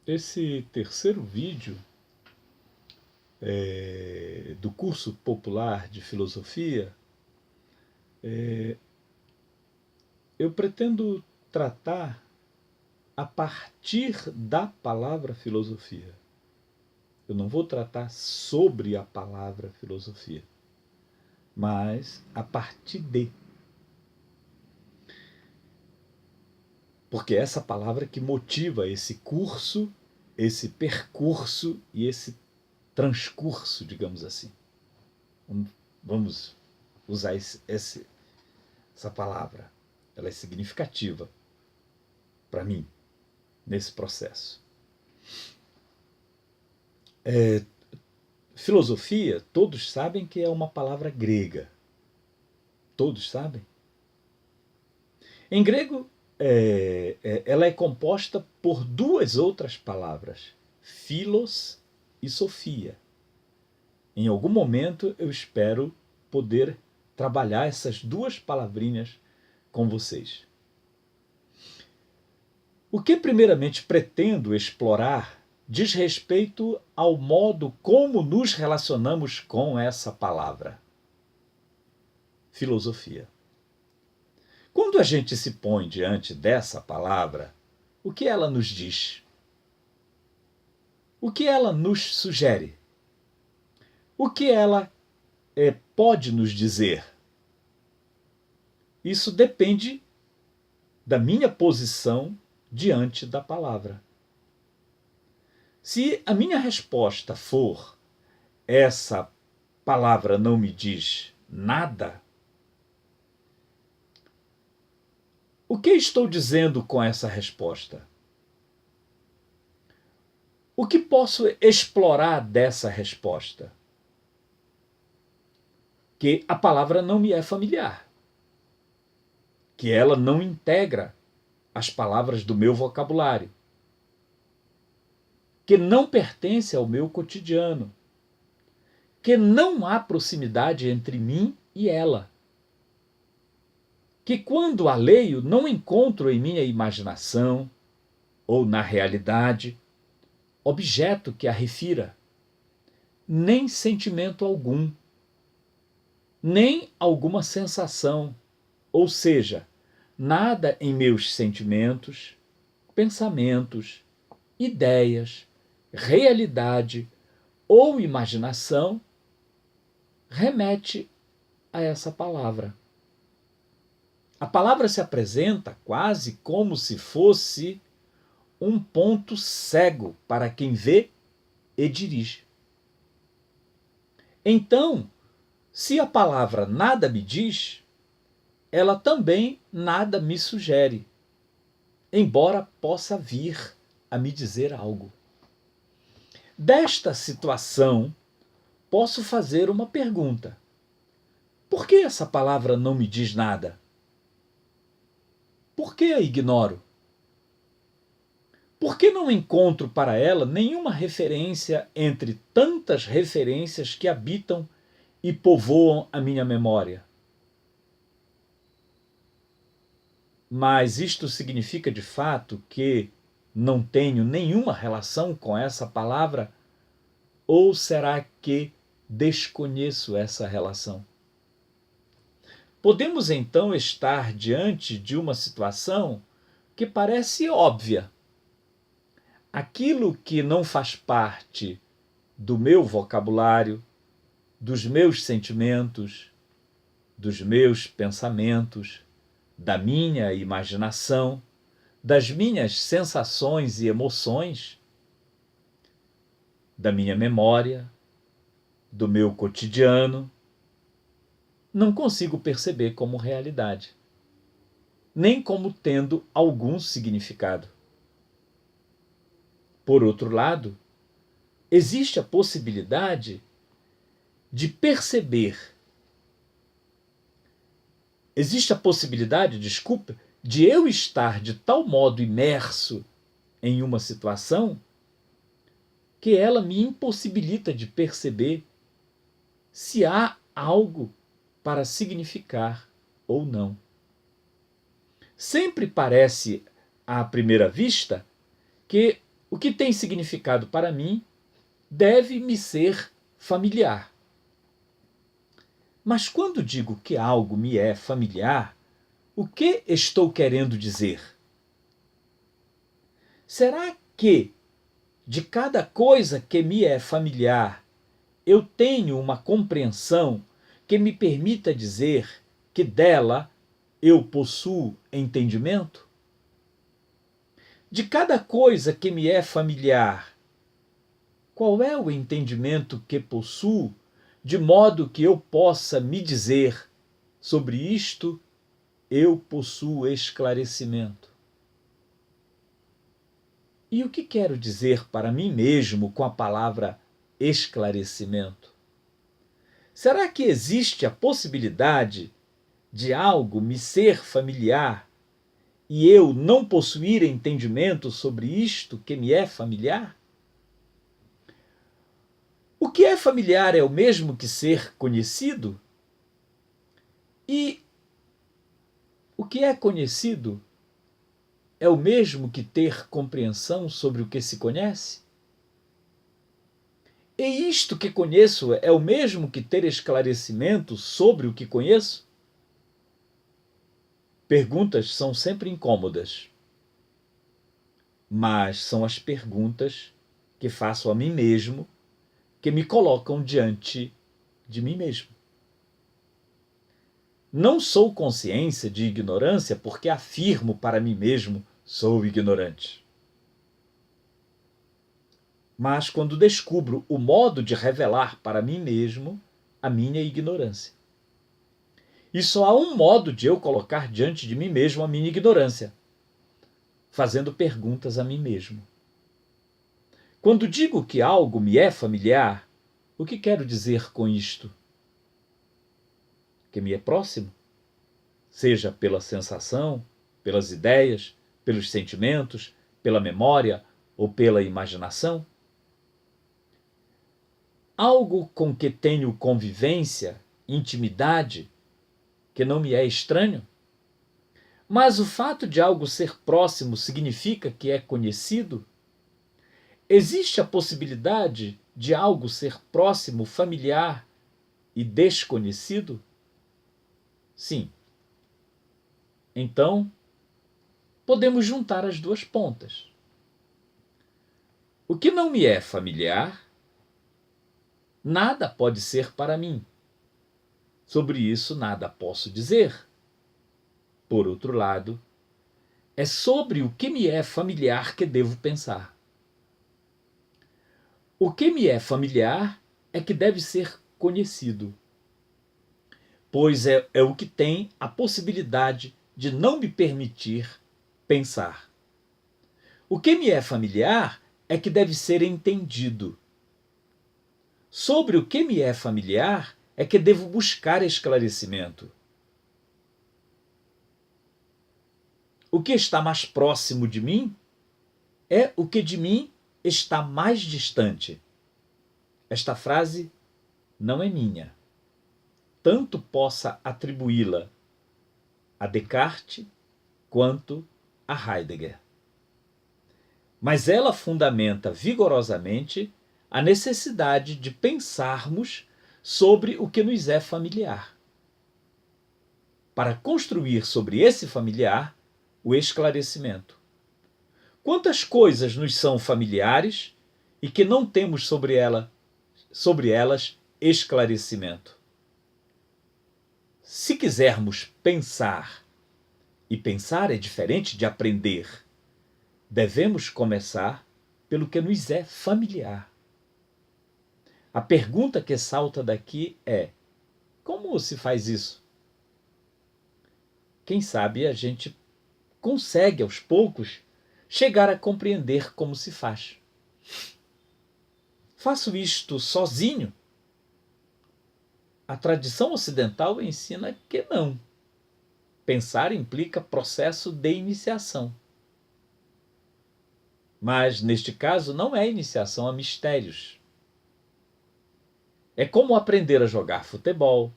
esse terceiro vídeo do curso popular de filosofia, eu pretendo tratar a partir da palavra filosofia. Eu não vou tratar sobre a palavra filosofia, mas a partir de. Porque é essa palavra que motiva esse curso, esse percurso e esse transcurso, digamos assim. Vamos usar essa palavra. Ela é significativa para mim, nesse processo. Filosofia, todos sabem que é uma palavra grega. Todos sabem? Em grego, ela é composta por duas outras palavras, philos e sophia. Em algum momento eu espero poder trabalhar essas duas palavrinhas com vocês. O que primeiramente pretendo explorar diz respeito ao modo como nos relacionamos com essa palavra. Filosofia. Quando a gente se põe diante dessa palavra, o que ela nos diz? O que ela nos sugere? O que ela pode nos dizer? Isso depende da minha posição diante da palavra. Se a minha resposta for essa palavra não me diz nada, o que estou dizendo com essa resposta? O que posso explorar dessa resposta? Que a palavra não me é familiar, que ela não integra as palavras do meu vocabulário, que não pertence ao meu cotidiano, que não há proximidade entre mim e ela, que quando a leio não encontro em minha imaginação ou na realidade objeto que a refira, nem sentimento algum, nem alguma sensação, ou seja, nada em meus sentimentos, pensamentos, ideias, realidade ou imaginação remete a essa palavra. A palavra se apresenta quase como se fosse um ponto cego para quem vê e dirige. Então, se a palavra nada me diz, ela também nada me sugere, embora possa vir a me dizer algo. Desta situação, posso fazer uma pergunta. Por que essa palavra não me diz nada? Por que a ignoro? Por que não encontro para ela nenhuma referência entre tantas referências que habitam e povoam a minha memória? Mas isto significa de fato que não tenho nenhuma relação com essa palavra? Ou será que desconheço essa relação? Podemos então estar diante de uma situação que parece óbvia. Aquilo que não faz parte do meu vocabulário, dos meus sentimentos, dos meus pensamentos, da minha imaginação, das minhas sensações e emoções, da minha memória, do meu cotidiano, não consigo perceber como realidade, nem como tendo algum significado. Por outro lado, existe a possibilidade de perceber, de eu estar de tal modo imerso em uma situação que ela me impossibilita de perceber se há algo para significar ou não. Sempre parece, à primeira vista, que O que tem significado para mim deve me ser familiar. Mas quando digo que algo me é familiar, o que estou querendo dizer? Será que de cada coisa que me é familiar eu tenho uma compreensão que me permita dizer que dela eu possuo entendimento? De cada coisa que me é familiar, qual é o entendimento que possuo, de modo que eu possa me dizer sobre isto eu possuo esclarecimento? E o que quero dizer para mim mesmo com a palavra esclarecimento? Será que existe a possibilidade de algo me ser familiar e eu não possuir entendimento sobre isto que me é familiar? O que é familiar é o mesmo que ser conhecido? E o que é conhecido é o mesmo que ter compreensão sobre o que se conhece? E isto que conheço é o mesmo que ter esclarecimento sobre o que conheço? Perguntas são sempre incômodas, mas são as perguntas que faço a mim mesmo que me colocam diante de mim mesmo. Não sou consciência de ignorância porque afirmo para mim mesmo sou ignorante. Mas quando descubro o modo de revelar para mim mesmo a minha ignorância. E só há um modo de eu colocar diante de mim mesmo a minha ignorância, fazendo perguntas a mim mesmo. Quando digo que algo me é familiar, o que quero dizer com isto? Que me é próximo? Seja pela sensação, pelas ideias, pelos sentimentos, pela memória ou pela imaginação? Algo com que tenho convivência, intimidade, que não me é estranho? Mas o fato de algo ser próximo significa que é conhecido? Existe a possibilidade de algo ser próximo, familiar e desconhecido? Sim. Então, podemos juntar as duas pontas. O que não me é familiar, nada pode ser para mim. Sobre isso, nada posso dizer. Por outro lado, é sobre o que me é familiar que devo pensar. O que me é familiar é que deve ser conhecido, pois é o que tem a possibilidade de não me permitir pensar. O que me é familiar é que deve ser entendido. Sobre o que me é familiar é que devo buscar esclarecimento. O que está mais próximo de mim é o que de mim está mais distante. Esta frase não é minha. Tanto possa atribuí-la a Descartes quanto a Heidegger. Mas ela fundamenta vigorosamente a necessidade de pensarmos sobre o que nos é familiar, para construir sobre esse familiar o esclarecimento. Quantas coisas nos são familiares e que não temos sobre elas esclarecimento? Se quisermos pensar, e pensar é diferente de aprender, devemos começar pelo que nos é familiar. A pergunta que salta daqui é: como se faz isso? Quem sabe a gente consegue, aos poucos, chegar a compreender como se faz. Faço isto sozinho? A tradição ocidental ensina que não. Pensar implica processo de iniciação. Mas, neste caso, não é iniciação a mistérios. É como aprender a jogar futebol,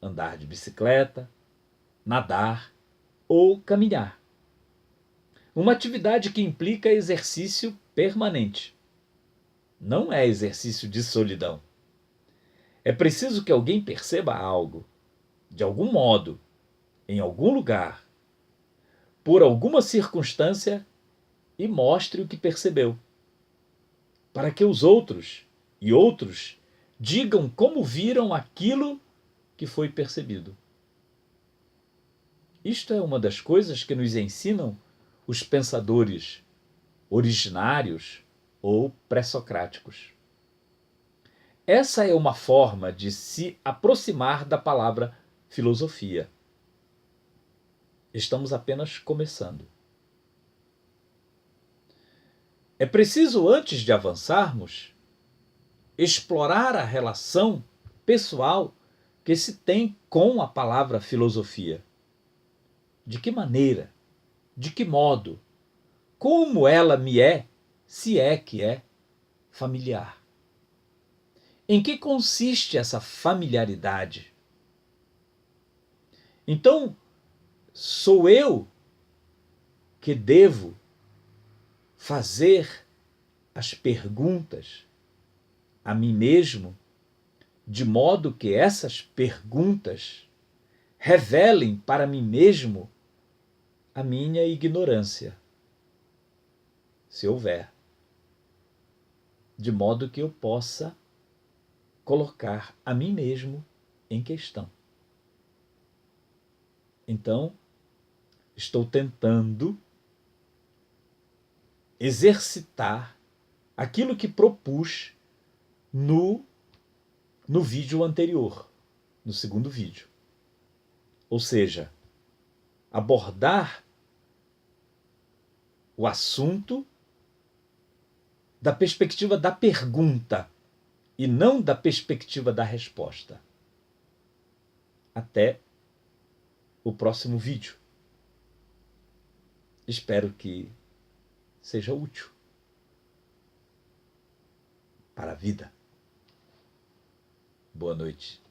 andar de bicicleta, nadar ou caminhar. Uma atividade que implica exercício permanente. Não é exercício de solidão. É preciso que alguém perceba algo, de algum modo, em algum lugar, por alguma circunstância, e mostre o que percebeu, para que os outros e outros digam como viram aquilo que foi percebido. Isto é uma das coisas que nos ensinam os pensadores originários ou pré-socráticos. Essa é uma forma de se aproximar da palavra filosofia. Estamos apenas começando. É preciso, antes de avançarmos, explorar a relação pessoal que se tem com a palavra filosofia. De que maneira? De que modo? Como ela me é, se é que é, familiar? Em que consiste essa familiaridade? Então, sou eu que devo fazer as perguntas a mim mesmo, de modo que essas perguntas revelem para mim mesmo a minha ignorância, se houver, de modo que eu possa colocar a mim mesmo em questão. Então, estou tentando exercitar aquilo que propus no vídeo anterior, no segundo vídeo. Ou seja, abordar o assunto da perspectiva da pergunta e não da perspectiva da resposta. Até o próximo vídeo. Espero que seja útil para a vida. Boa noite.